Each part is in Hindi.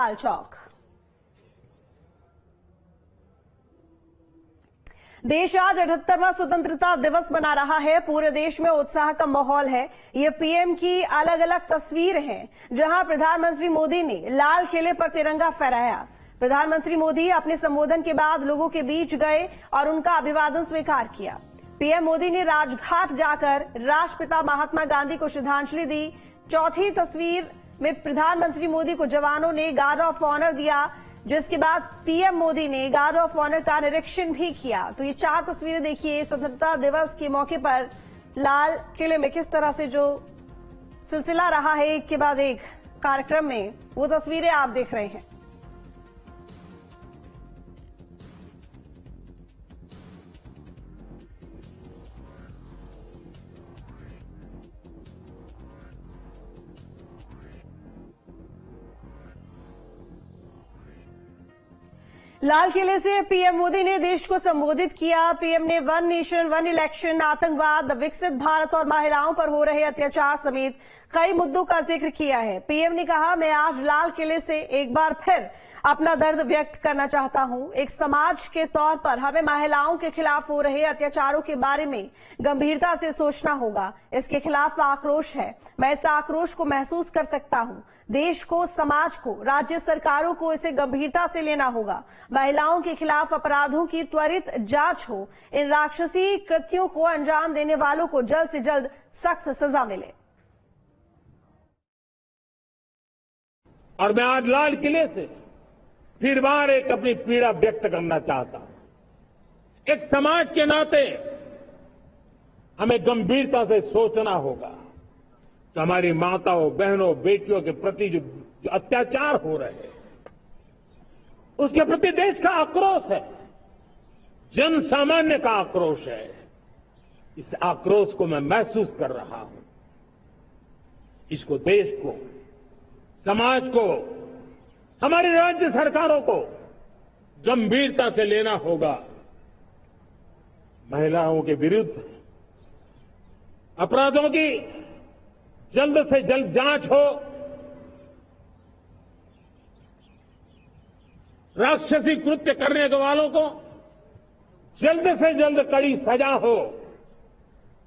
लाल चौक। देश आज 78वां स्वतंत्रता दिवस मना रहा है। पूरे देश में उत्साह का माहौल है। ये पीएम की अलग अलग तस्वीरें हैं, जहां प्रधानमंत्री मोदी ने लाल किले पर तिरंगा फहराया। प्रधानमंत्री मोदी अपने संबोधन के बाद लोगों के बीच गए और उनका अभिवादन स्वीकार किया। पीएम मोदी ने राजघाट जाकर राष्ट्रपिता महात्मा गांधी को श्रद्धांजलि दी। चौथी तस्वीर में प्रधानमंत्री मोदी को जवानों ने गार्ड ऑफ ऑनर दिया, जिसके बाद पीएम मोदी ने गार्ड ऑफ ऑनर का निरीक्षण भी किया। तो ये 4 तस्वीरें देखिए स्वतंत्रता दिवस के मौके पर लाल किले में किस तरह से जो सिलसिला रहा है एक के बाद एक कार्यक्रम में, वो तस्वीरें आप देख रहे हैं। लाल किले से पीएम मोदी ने देश को संबोधित किया। पीएम ने वन नेशन वन इलेक्शन, आतंकवाद, विकसित भारत और महिलाओं पर हो रहे अत्याचार समेत कई मुद्दों का जिक्र किया है। पीएम ने कहा, मैं आज लाल किले से एक बार फिर अपना दर्द व्यक्त करना चाहता हूं। एक समाज के तौर पर हमें महिलाओं के खिलाफ हो रहे अत्याचारों के बारे में गंभीरता से सोचना होगा। इसके खिलाफ आक्रोश है। मैं इस आक्रोश को महसूस कर सकता हूं। देश को, समाज को, राज्य सरकारों को इसे गंभीरता से लेना होगा। महिलाओं के खिलाफ अपराधों की त्वरित जांच हो। इन राक्षसी कृत्यों को अंजाम देने वालों को जल्द से जल्द सख्त सजा मिले। और मैं आज लाल किले से फिर बार एक अपनी पीड़ा व्यक्त करना चाहता हूं। एक समाज के नाते हमें गंभीरता से सोचना होगा कि हमारी माताओं, बहनों, बेटियों के प्रति जो अत्याचार हो रहे हैं, उसके प्रति देश का आक्रोश है, जन सामान्य का आक्रोश है। इस आक्रोश को मैं महसूस कर रहा हूं। इसको देश को, समाज को, हमारी राज्य सरकारों को गंभीरता से लेना होगा। महिलाओं के विरुद्ध अपराधों की जल्द से जल्द जांच हो। राक्षसी कृत्य करने वालों को जल्द से जल्द कड़ी सजा हो।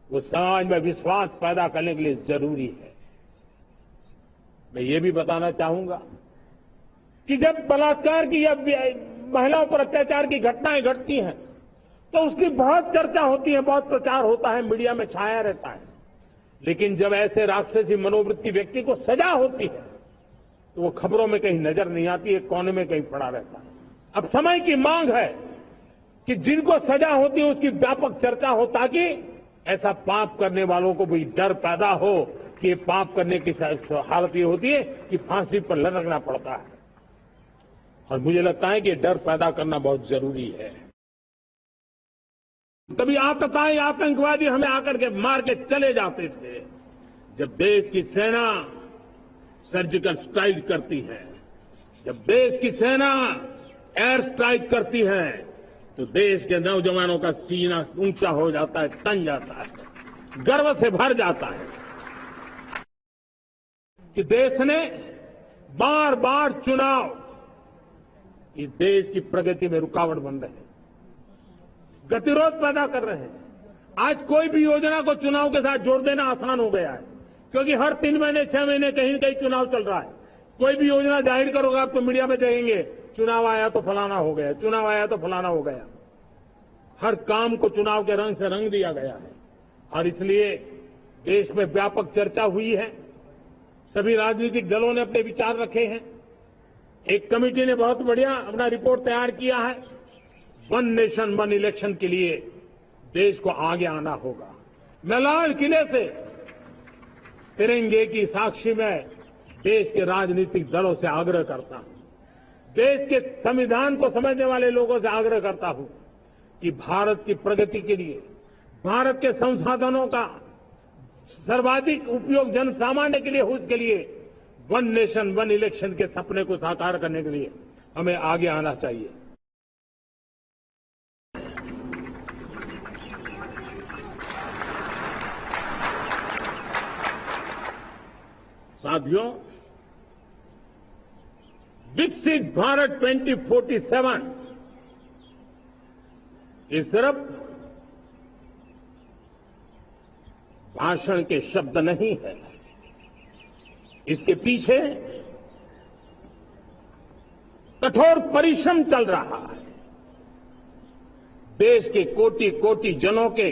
वो समाज में विश्वास पैदा करने के लिए जरूरी है। मैं ये भी बताना चाहूंगा कि जब बलात्कार की या महिलाओं पर अत्याचार की घटनाएं घटती हैं, तो उसकी बहुत चर्चा होती है, बहुत प्रचार होता है, मीडिया में छाया रहता है। लेकिन जब ऐसे राक्षसी मनोवृत्ति व्यक्ति को सजा होती है, तो वो खबरों में कहीं नजर नहीं आती है, कोने में कहीं पड़ा रहता है। अब समय की मांग है कि जिनको सजा होती है उसकी व्यापक चर्चा हो, ताकि ऐसा पाप करने वालों को भी डर पैदा हो कि ये पाप करने की हालत ये होती है कि फांसी पर लटकना पड़ता है। और मुझे लगता है कि डर पैदा करना बहुत जरूरी है। कभी आतताई, आतंकवादी हमें आकर के मार के चले जाते थे। जब देश की सेना सर्जिकल स्ट्राइक करती है, जब देश की सेना एयर स्ट्राइक करती है, तो देश के नौजवानों का सीना ऊंचा हो जाता है, तन जाता है, गर्व से भर जाता है कि देश ने बार बार चुनाव इस देश की प्रगति में रुकावट बन रहे हैं, गतिरोध पैदा कर रहे हैं। आज कोई भी योजना को चुनाव के साथ जोड़ देना आसान हो गया है, क्योंकि हर 3 महीने 6 महीने कहीं न कहीं चुनाव चल रहा है। कोई भी योजना जाहिर करोगे आप तो मीडिया में कहेंगे चुनाव आया तो फलाना हो गया, चुनाव आया तो फलाना हो गया। हर काम को चुनाव के रंग से रंग दिया गया है। और इसलिए देश में व्यापक चर्चा हुई है। सभी राजनीतिक दलों ने अपने विचार रखे हैं। एक कमेटी ने बहुत बढ़िया अपना रिपोर्ट तैयार किया है। वन नेशन वन इलेक्शन के लिए देश को आगे आना होगा। मैं लाल किले से तिरंगे की साक्षी में देश के राजनीतिक दलों से आग्रह करता हूं, देश के संविधान को समझने वाले लोगों से आग्रह करता हूं कि भारत की प्रगति के लिए, भारत के संसाधनों का सर्वाधिक उपयोग जन सामान्य के लिए हो, उसके लिए वन नेशन वन इलेक्शन के सपने को साकार करने के लिए हमें आगे आना चाहिए। साथियों, विकसित भारत 2047 ये सिर्फ भाषण के शब्द नहीं है। इसके पीछे कठोर परिश्रम चल रहा है। देश के कोटि कोटि जनों के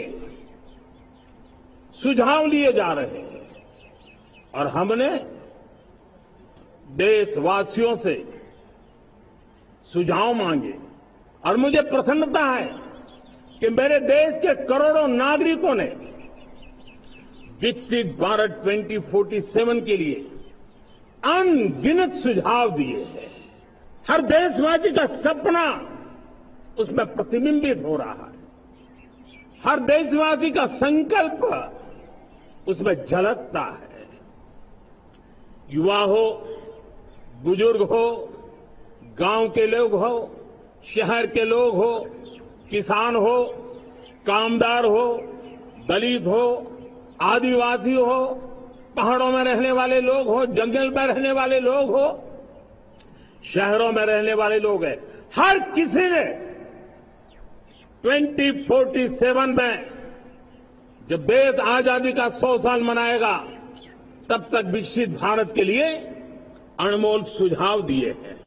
सुझाव लिए जा रहे हैं और हमने देशवासियों से सुझाव मांगे और मुझे प्रसन्नता है कि मेरे देश के करोड़ों नागरिकों ने विकसित भारत 2047 के लिए अनगिनत सुझाव दिए हैं। हर देशवासी का सपना उसमें प्रतिबिंबित हो रहा है। हर देशवासी का संकल्प उसमें झलकता है। युवा हो, बुजुर्ग हो, गांव के लोग हो, शहर के लोग हो, किसान हो, कामदार हो, दलित हो, आदिवासी हो, पहाड़ों में रहने वाले लोग हो, जंगल में रहने वाले लोग हो, शहरों में रहने वाले लोग हैं। हर किसी ने 2047 में जब देश आजादी का 100 साल मनाएगा तब तक विकसित भारत के लिए अनमोल सुझाव दिए हैं।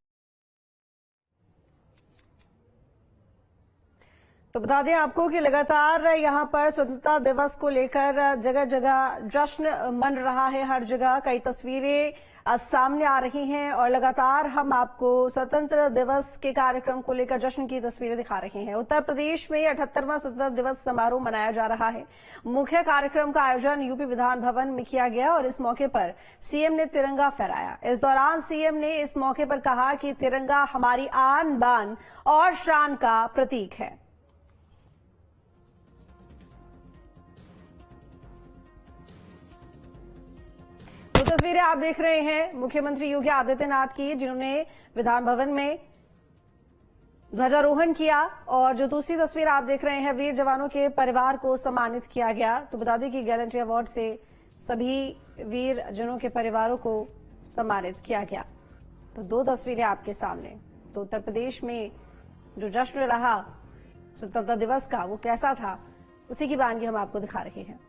तो बता दें आपको कि लगातार यहां पर स्वतंत्रता दिवस को लेकर जगह जगह जश्न मन रहा है। हर जगह कई तस्वीरें सामने आ रही हैं और लगातार हम आपको स्वतंत्रता दिवस के कार्यक्रम को लेकर जश्न की तस्वीरें दिखा रहे हैं। उत्तर प्रदेश में 78वां स्वतंत्रता दिवस समारोह मनाया जा रहा है। मुख्य कार्यक्रम का आयोजन यूपी विधान भवन में किया गया और इस मौके पर सीएम ने तिरंगा फहराया। इस दौरान सीएम ने इस मौके पर कहा कि तिरंगा हमारी आन बान और शान का प्रतीक है। तस्वीरें आप देख रहे हैं मुख्यमंत्री योगी आदित्यनाथ की, जिन्होंने विधान भवन में ध्वजारोहण किया और जो दूसरी तस्वीर आप देख रहे हैं वीर जवानों के परिवार को सम्मानित किया गया। तो बता दें कि गैलेंट्री अवार्ड से सभी वीर जनों के परिवारों को सम्मानित किया गया। तो दो तस्वीरें आपके सामने। तो उत्तर प्रदेश में जो जश्न रहा स्वतंत्रता दिवस का वो कैसा था, उसी की वानगी हम आपको दिखा रहे हैं।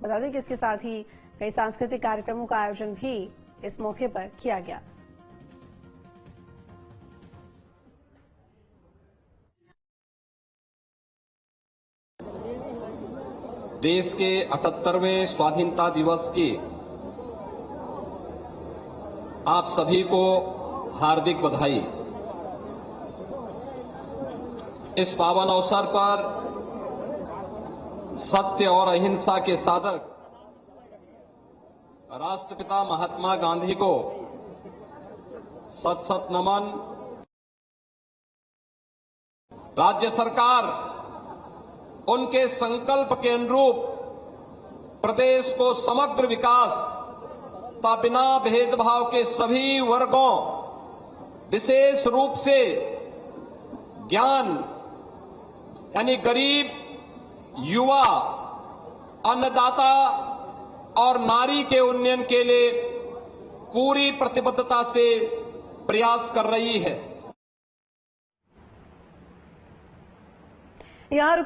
बता दें कि इसके साथ ही कई सांस्कृतिक कार्यक्रमों का आयोजन भी इस मौके पर किया गया। देश के 78वें स्वाधीनता दिवस की आप सभी को हार्दिक बधाई। इस पावन अवसर पर सत्य और अहिंसा के साधक राष्ट्रपिता महात्मा गांधी को सत सत नमन। राज्य सरकार उनके संकल्प के अनुरूप प्रदेश को समग्र विकास तथा बिना भेदभाव के सभी वर्गों, विशेष रूप से ज्ञान यानी गरीब, युवा, अन्नदाता और नारी के उन्नयन के लिए पूरी प्रतिबद्धता से प्रयास कर रही है। यहां रुकी